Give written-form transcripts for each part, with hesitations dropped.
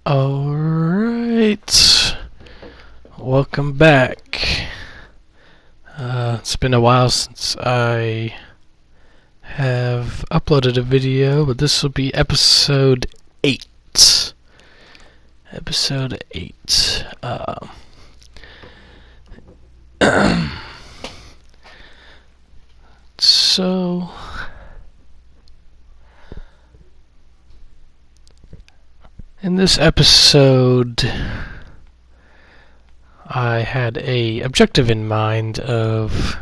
Alright, welcome back. It's been a while since I have uploaded a video, but this will be episode 8. Episode 8. So, in this episode, I had a objective in mind of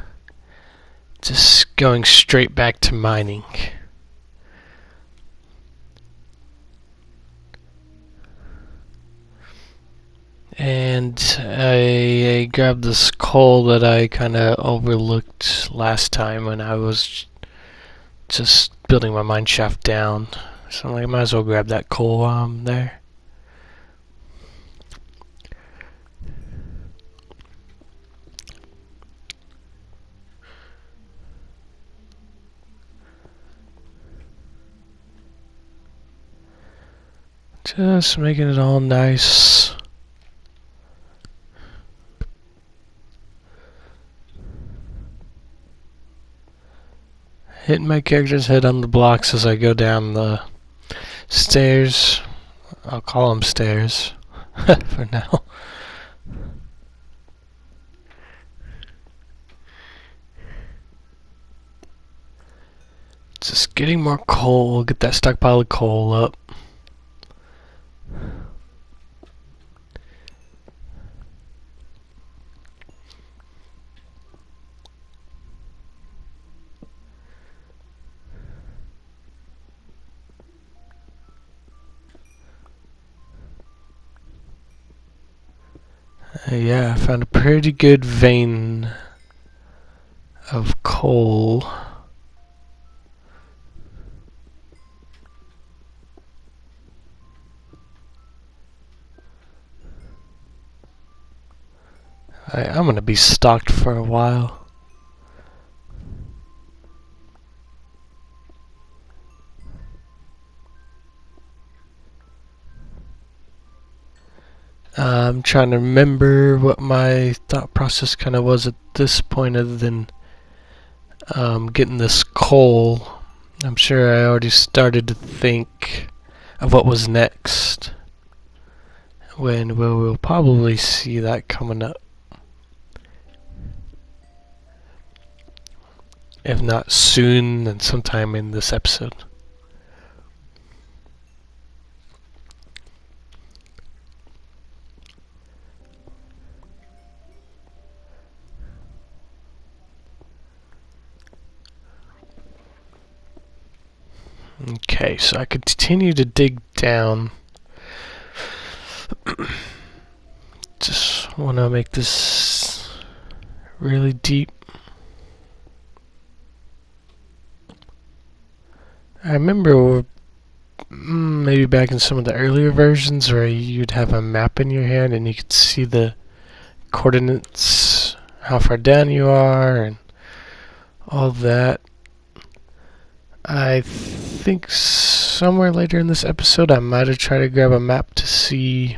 just going straight back to mining. And I grabbed this coal that I kind of overlooked last time when I was just building my mine shaft down. So I'm like, I might as well grab that coal while I'm there. Just making it all nice. Hitting my character's head on the blocks as I go down the stairs. I'll call them stairs for now. Just getting more coal, get that stockpile of coal up. Yeah, I found a pretty good vein of coal. I'm gonna be stocked for a while. I'm trying to remember what my thought process kind of was at this point, other than getting this coal. I'm sure I already started to think of what was next, when we'll probably see that coming up. If not soon, then sometime in this episode. Okay, so I continue to dig down. Just want to make this really deep. I remember maybe back in some of the earlier versions where you'd have a map in your hand and you could see the coordinates, how far down you are, and all that. I think somewhere later in this episode I might have tried to grab a map to see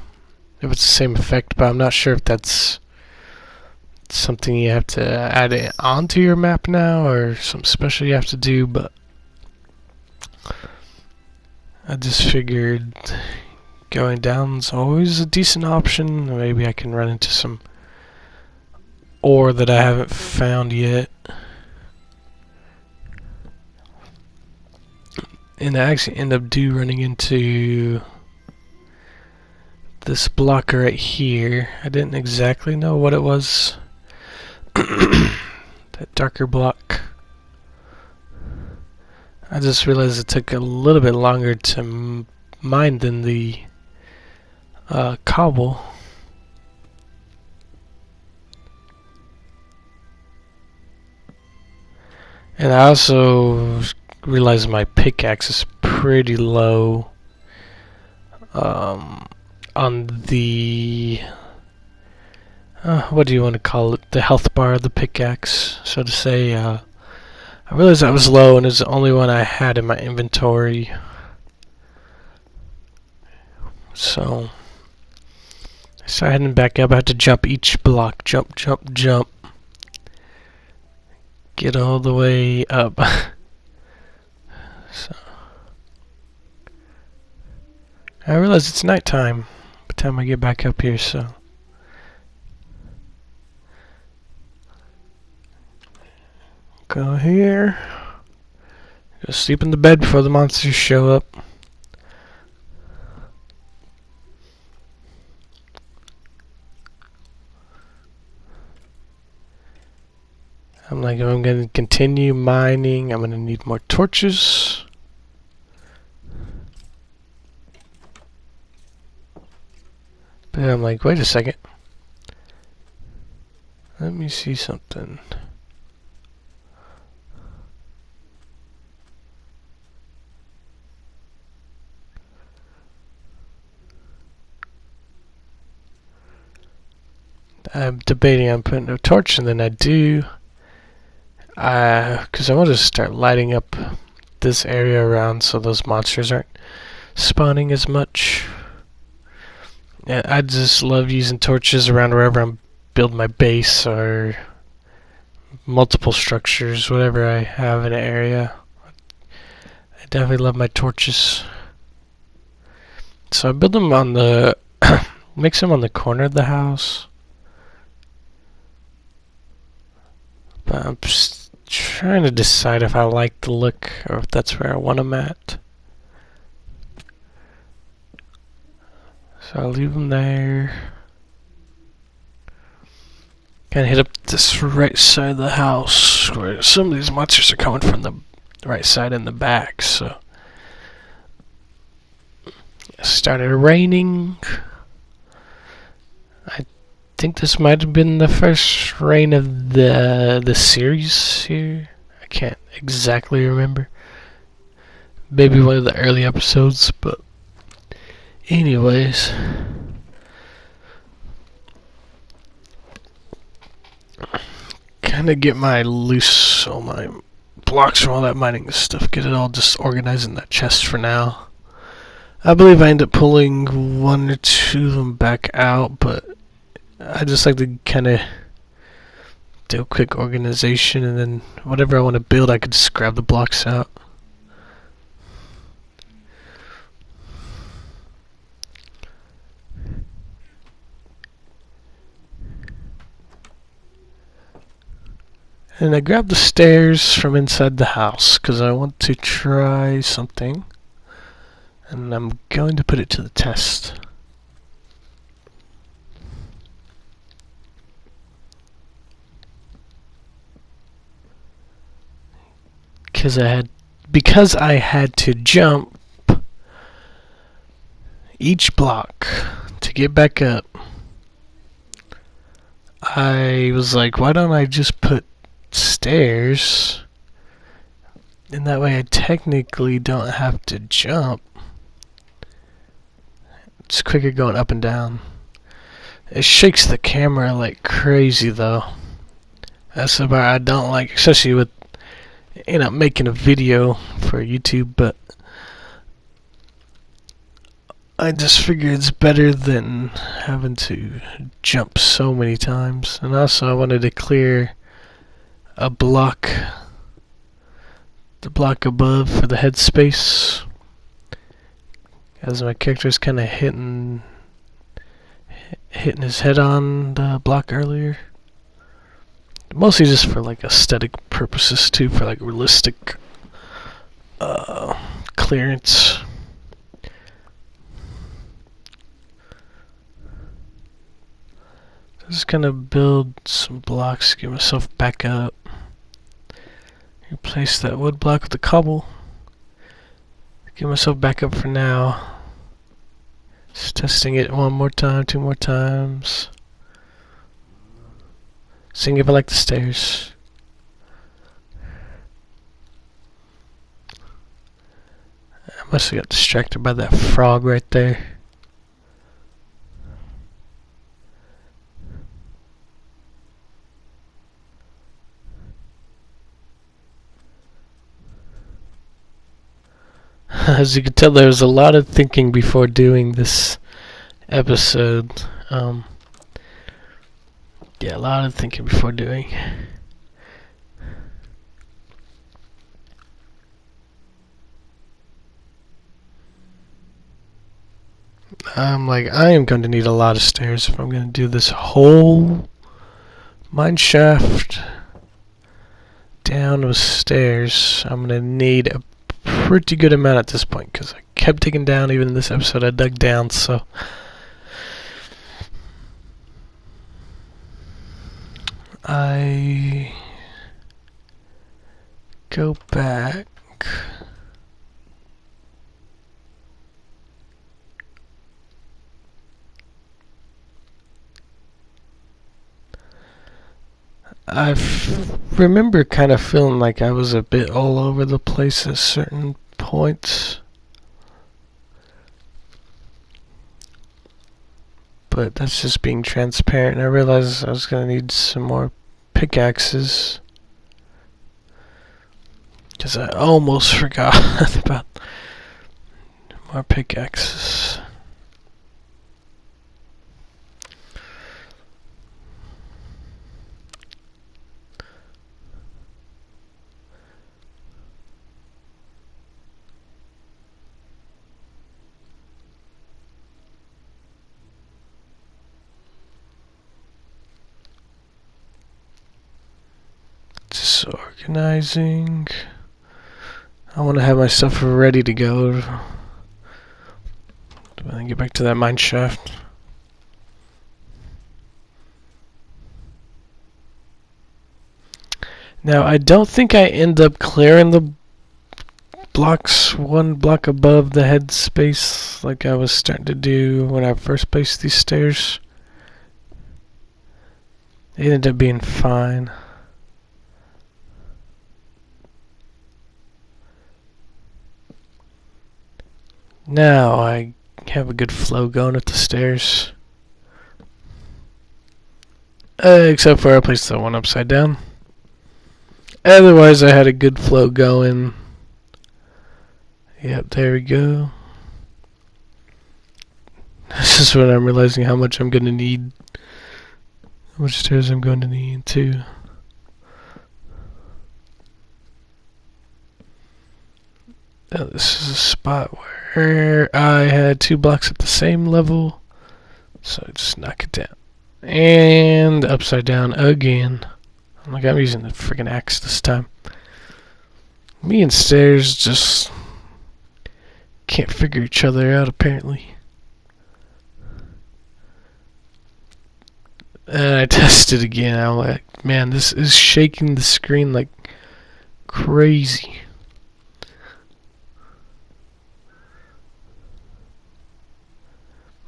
if it's the same effect, but I'm not sure if that's something you have to add it onto your map now or something special you have to do, but I just figured going down's always a decent option. Maybe I can run into some ore that I haven't found yet. And I actually end up running into this block right here. I didn't exactly know what it was. That darker block. I just realized it took a little bit longer to mine than the cobble. And I also realized my pickaxe is pretty low on the what do you want to call it, the health bar of the pickaxe, so to say. I realized that was low and it's the only one I had in my inventory So I start heading back up. I have to jump each block. Jump, jump, jump. Get all the way up. So I realize it's nighttime by the time I get back up here, so go here. Go sleep in the bed before the monsters show up. I'm like, if I'm going to continue mining, I'm going to need more torches. But I'm like, wait a second. Let me see something. I'm debating on putting a torch, and then I do. Because I want to start lighting up this area around so those monsters aren't spawning as much. Yeah, I just love using torches around wherever I'm building my base or multiple structures, whatever I have in an area. I definitely love my torches. So I build them on the mix them on the corner of the house. But I'm just trying to decide if I like the look or if that's where I want them at. So I'll leave them there. Kind of hit up this right side of the house where some of these monsters are coming from the right side and the back. So it started raining. I think this might have been the first rain of the series here. I can't exactly remember. Maybe one of the early episodes, but anyways. Kind of get my all my blocks from all that mining stuff. Get it all just organized in that chest for now. I believe I end up pulling one or two of them back out, but I just like to kind of do a quick organization, and then whatever I want to build, I could just grab the blocks out. And I grabbed the stairs from inside the house because I want to try something, and I'm going to put it to the test. Because I had to jump each block to get back up, I was like, why don't I just put stairs, and that way I technically don't have to jump. It's quicker going up and down. It shakes the camera like crazy though. That's the part I don't like, especially with making a video for YouTube, but I just figured it's better than having to jump so many times. And also I wanted to clear a block, the block above for the headspace, as my character's kind of hitting his head on the block earlier. Mostly just for like aesthetic purposes too, for like realistic clearance. I'm just gonna build some blocks, get myself back up. Replace that wood block with the cobble. Get myself back up for now. Just testing it one more time, two more times. Seeing if I like the stairs. I must have got distracted by that frog right there. As you can tell, there was a lot of thinking before doing this episode. Yeah, a lot of thinking before doing. I'm like, I am going to need a lot of stairs if I'm going to do this whole mine shaft down with stairs. I'm going to need a pretty good amount at this point because I kept digging down. Even in this episode, I dug down, so I go back. I remember kind of feeling like I was a bit all over the place at certain points. But that's just being transparent. I realized I was going to need some more pickaxes. Because I almost forgot about more pickaxes. Disorganizing. I want to have my stuff ready to go. When I get back to that mine shaft. Now, I don't think I end up clearing the blocks one block above the head space like I was starting to do when I first placed these stairs. It ended up being fine. Now I have a good flow going up the stairs. Except for I placed the one upside down. Otherwise I had a good flow going. Yep, there we go. This is when I'm realizing how much I'm going to need. How much stairs I'm going to need too. Now this is a spot where I had 2 blocks at the same level. So I just knock it down. And upside down again. I'm like, I'm using the freaking axe this time. Me and stairs just can't figure each other out apparently. And I tested again. I'm like, man, this is shaking the screen like crazy.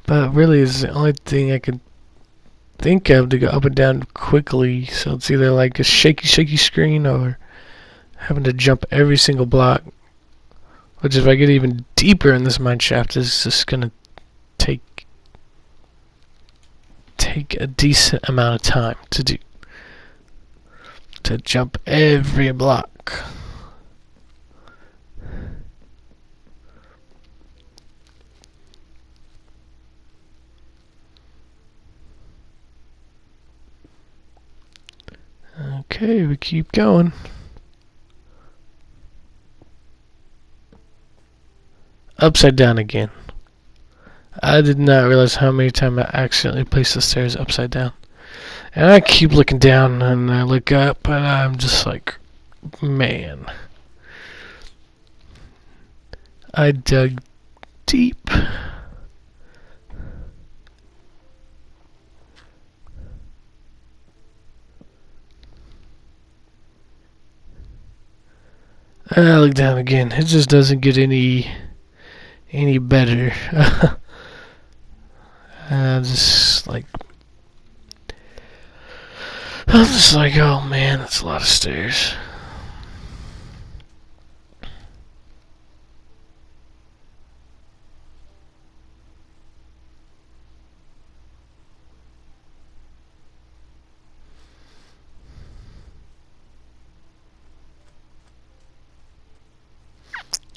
But really, it's the only thing I could think of to go up and down quickly. So it's either like a shaky screen or having to jump every single block. Which, if I get even deeper in this mine shaft, is just gonna take a decent amount of time to do. To jump every block. Okay, we keep going. Upside down again. I did not realize how many times I accidentally placed the stairs upside down. And I keep looking down and I look up and I'm just like, man. I dug deep. I look down again. It just doesn't get any better. Just like, I'm just like, oh man, that's a lot of stairs.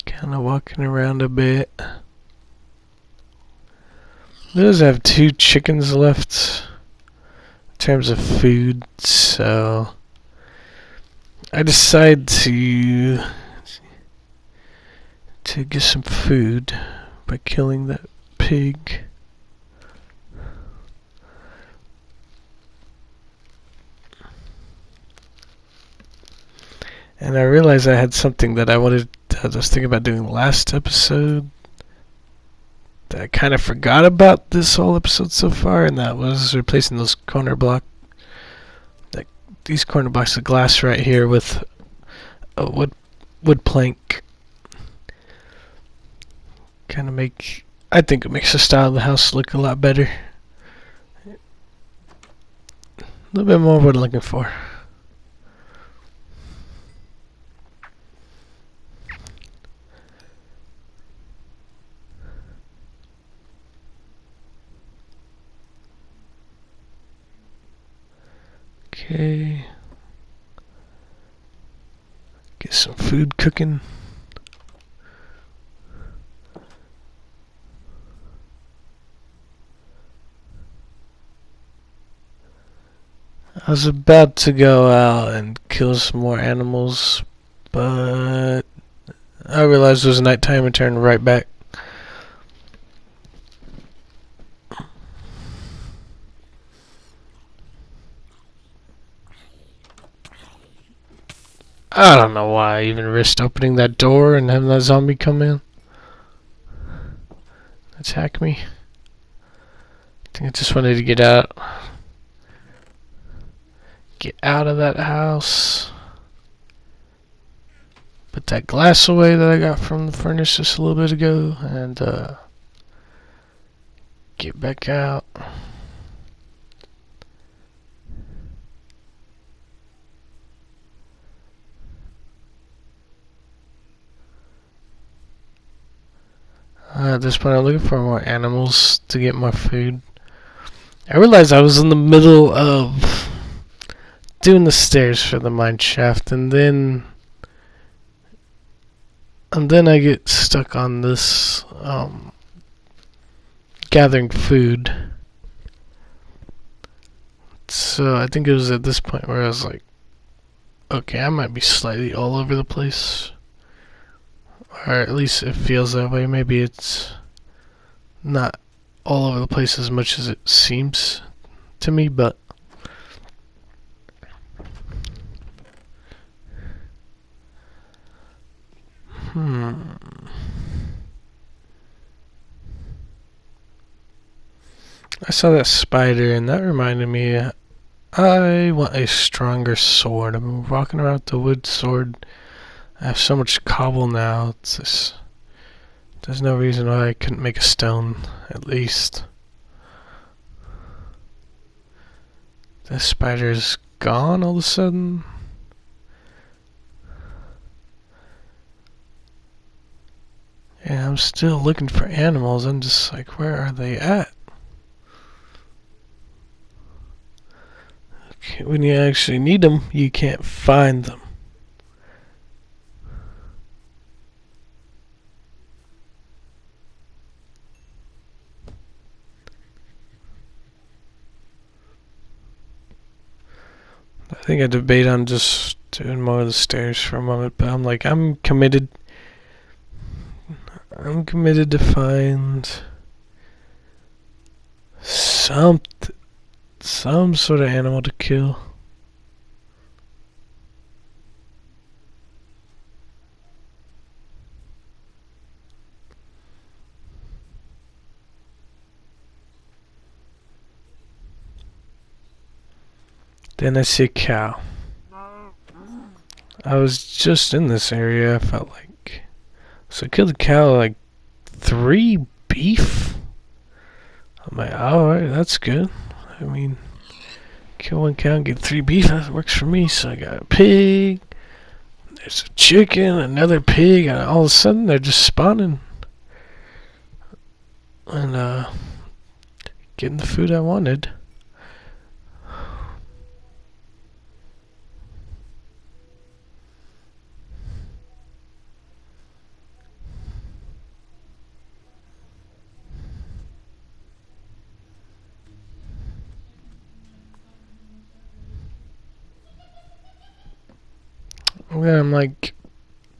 Kind of walking around a bit. It does have 2 chickens left in terms of food, so I decide to get some food by killing that pig. And I realized I had something that I was thinking about doing last episode that I kind of forgot about this whole episode so far, and that was replacing these corner blocks of glass right here with a wood plank. I think it makes the style of the house look a lot better. A little bit more of what I'm looking for. Okay. Get some food cooking. I was about to go out and kill some more animals, but I realized it was nighttime and turned right back. I don't know why I even risked opening that door and having that zombie come in. Attack me. I think I just wanted to get out. Get out of that house. Put that glass away that I got from the furnace just a little bit ago, and get back out. At this point, I'm looking for more animals to get more food. I realized I was in the middle of doing the stairs for the mine shaft, and then I get stuck on this gathering food. So I think it was at this point where I was like, okay, I might be slightly all over the place. Or at least it feels that way. Maybe it's not all over the place as much as it seems to me, but I saw that spider, and that reminded me, I want a stronger sword. I'm walking around with the wood sword. I have so much cobble now. There's no reason why I couldn't make a stone, at least. This spider's gone all of a sudden. And I'm still looking for animals. I'm just like, where are they at? Okay, when you actually need them, you can't find them. I think I debate on just doing more of the stairs for a moment, but I'm like, I'm committed. I'm committed to find some sort of animal to kill. Then I see a cow. I was just in this area, I felt like. So I killed the cow, like 3 beef? I'm like, alright, that's good. I mean, kill 1 cow and get 3 beef, that works for me. So I got a pig, there's a chicken, another pig, and all of a sudden they're just spawning. And, getting the food I wanted. And then I'm like,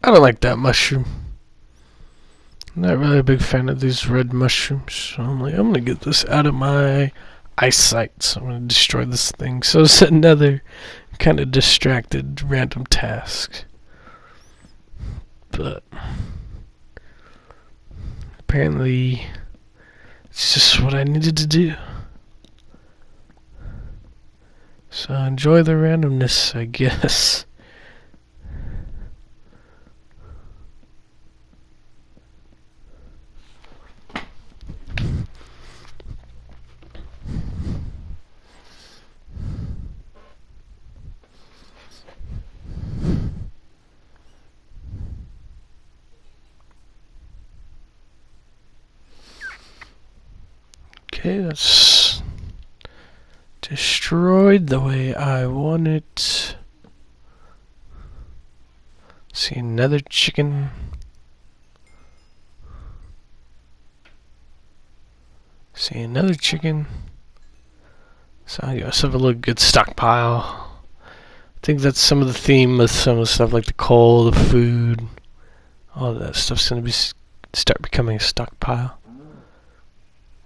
I don't like that mushroom. I'm not really a big fan of these red mushrooms. So I'm like, I'm gonna get this out of my eyesight. So I'm gonna destroy this thing. So it's another kind of distracted random task. But apparently it's just what I needed to do. So enjoy the randomness, I guess. Okay, that's destroyed the way I want it. See another chicken. See another chicken. So I just have a little good stockpile. I think that's some of the theme of some of the stuff, like the coal, the food, all of that stuff's gonna start becoming a stockpile.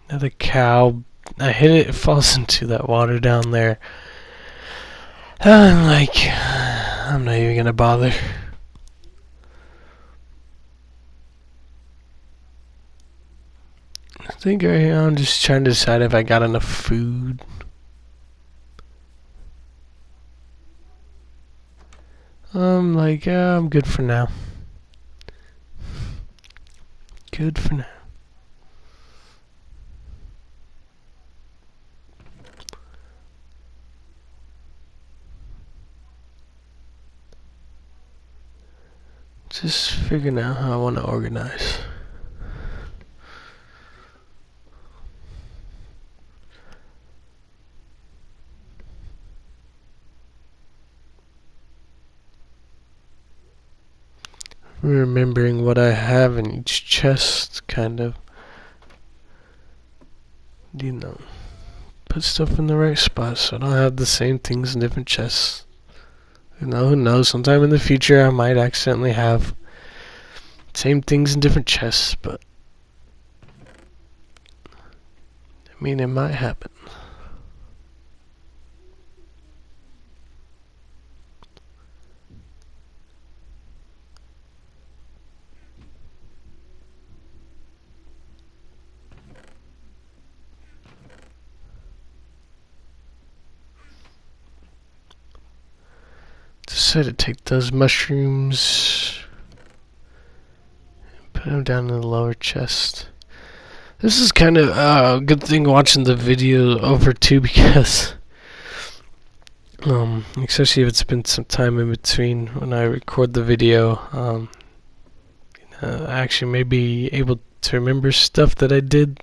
Another cow. I hit it. It falls into that water down there. I'm like, I'm not even gonna bother. I think right now I'm just trying to decide if I got enough food. I'm like, yeah, I'm good for now. Good for now. Just figuring out how I want to organize. Remembering what I have in each chest, kind of, you know, put stuff in the right spot so I don't have the same things in different chests. You know, who knows? Sometime in the future I might accidentally have same things in different chests, but I mean, it might happen. Decided to take those mushrooms and put them down in the lower chest. This is kind of a good thing watching the video over too, because especially if it's been some time in between when I record the video, I actually may be able to remember stuff that I did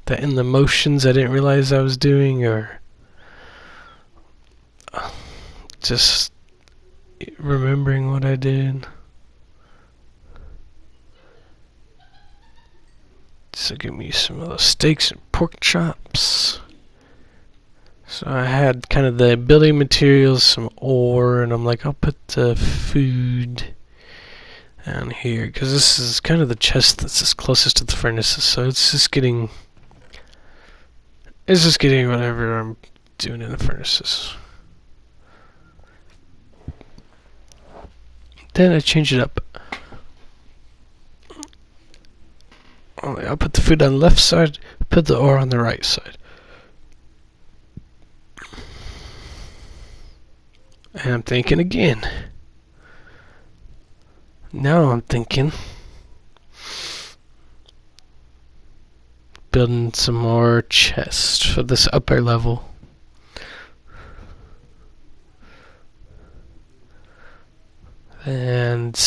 that in the motions I didn't realize I was doing, or just remembering what I did. So give me some of those steaks and pork chops. So I had kind of the building materials, some ore, and I'm like, I'll put the food down here, because this is kind of the chest that's closest to the furnaces, so it's just getting whatever I'm doing in the furnaces. Then I change it up. I'll put the food on the left side, put the ore on the right side. And I'm thinking again. Now I'm thinking building some more chests for this upper level. And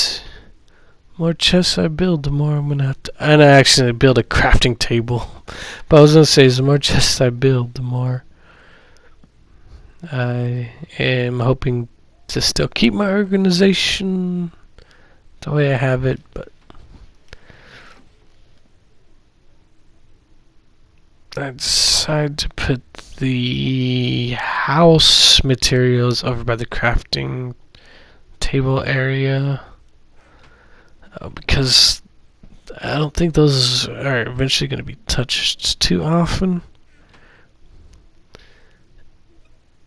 more chests I build, the more I'm gonna have to. And I actually build a crafting table. But I was gonna say, the more chests I build, the more I am hoping to still keep my organization the way I have it, but I decided to put the house materials over by the crafting table area, because I don't think those are eventually going to be touched too often.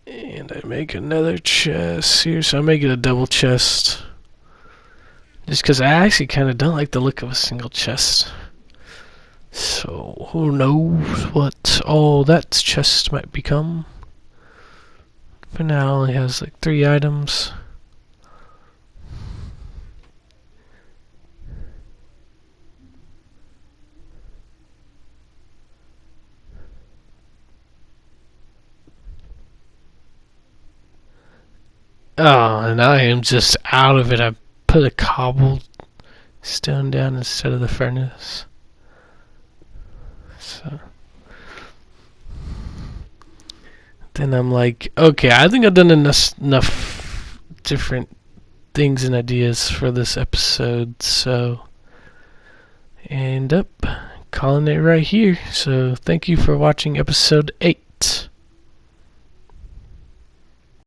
And I make another chest here, so I make it a double chest. Just because I actually kind of don't like the look of a single chest. So, who knows what all that chest might become. For now, it only has like 3 items. Oh, and I am just out of it. I put a cobblestone down instead of the furnace. So then I'm like, okay, I think I've done enough different things and ideas for this episode. So, end up calling it right here. So thank you for watching episode 8.